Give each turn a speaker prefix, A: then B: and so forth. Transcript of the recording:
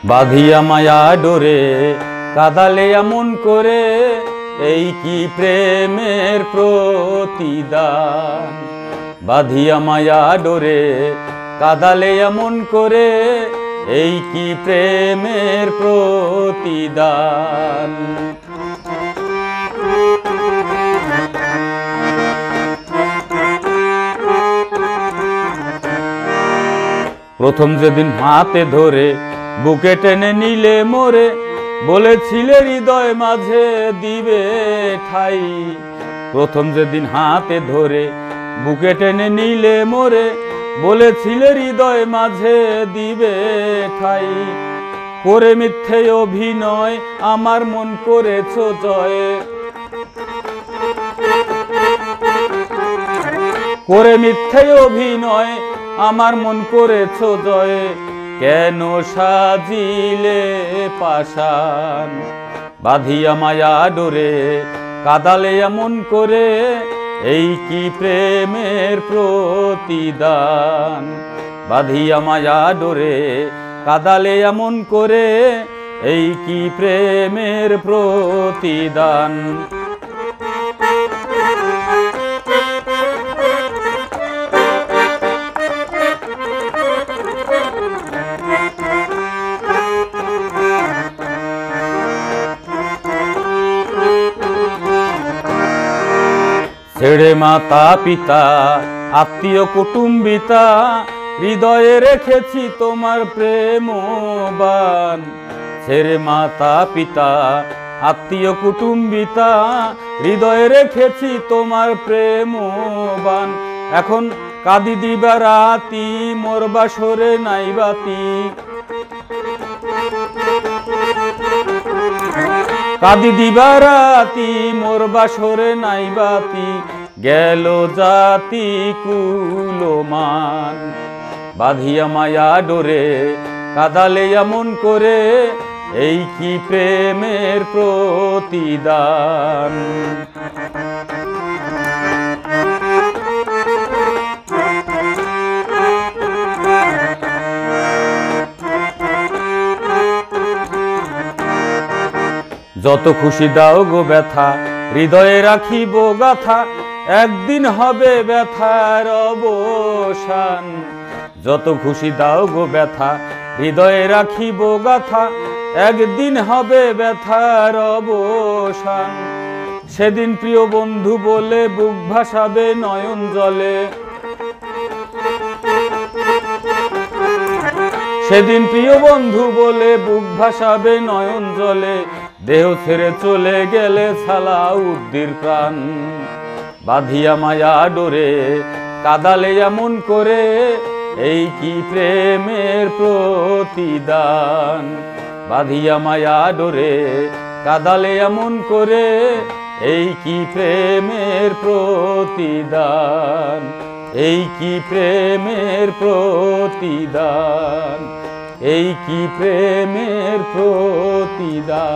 A: বাঁধিয়া মায়া ডোরে কাঁদালে এমন করে, এই কি প্রেমের প্রতিদান। বাঁধিয়া মায়া ডোরে কাঁদালে এমন করে, এই কি প্রেমের প্রতিদান। প্রথম যেদিন হাতে ধরে বুকে টেনে নিলে মোরে, বলেছিলে হৃদয় মাঝে দিবে ঠাই। প্রথম যেদিন হাতে ধরে বুকে টেনে নিলে মোরে, বলেছিলে হৃদয় মাঝে দিবে ঠাই। করে মিথ্যে অভিনয় আমার মন করেছো জয়, করে মিথ্যে অভিনয় আমার মন করেছো জয়। কেন সাজিলে পাষাণ, বাঁধিয়া মায়া ডোরে কাঁদালে এমন করে, এই কি প্রেমের প্রতিদান। বাঁধিয়া মায়া ডোরে কাঁদালে এমন করে, এই কি প্রেমের প্রতিদান। ছেড়ে মাতা পিতা আত্মীয় কুটুম্বিতা, হৃদয়ে রেখেছি তোমার প্রেমবান। ছেড়ে মাতা পিতা আত্মীয় কুটুম্বিতা, হৃদয়ে রেখেছি তোমার প্রেমবান। এখন কাঁদি দিবা রাতি মোর বাসরে নাই বাতি, কাঁদি দিবা রাতি মোর বাসরে নাই বাতি। গেল জাতি কুলমান, বাঁধিয়া মায়া ডোরে কাঁদালে এমন করে, এই কি প্রেমের প্রতিদান। যত খুশি দাও গো ব্যথা, হৃদয়ে রাখিব গাথা, একদিন হবে ব্যথার অবসান। যত খুশি দাও গো ব্যথা, হৃদয়ে রাখিব গাথা, একদিন হবে ব্যথার অবসান। সেদিন প্রিয় বন্ধু বলে বুক ভাসাবে নয়ন জলে, সেদিন প্রিয় বন্ধু বলে বুক ভাসাবে নয়ন জলে। দেহ ছেড়ে চলে গেলে সালাউদ্দির প্রাণ, বাঁধিয়া মায়া ডোরে কাঁদালে এমন করে, এই কি প্রেমের প্রতিদান। বাঁধিয়া মায়া ডোরে কাঁদালে এমন করে, এই কি প্রেমের প্রতিদান। এই কি প্রেমের প্রতিদান, এই কি প্রেমের প্রতিদান।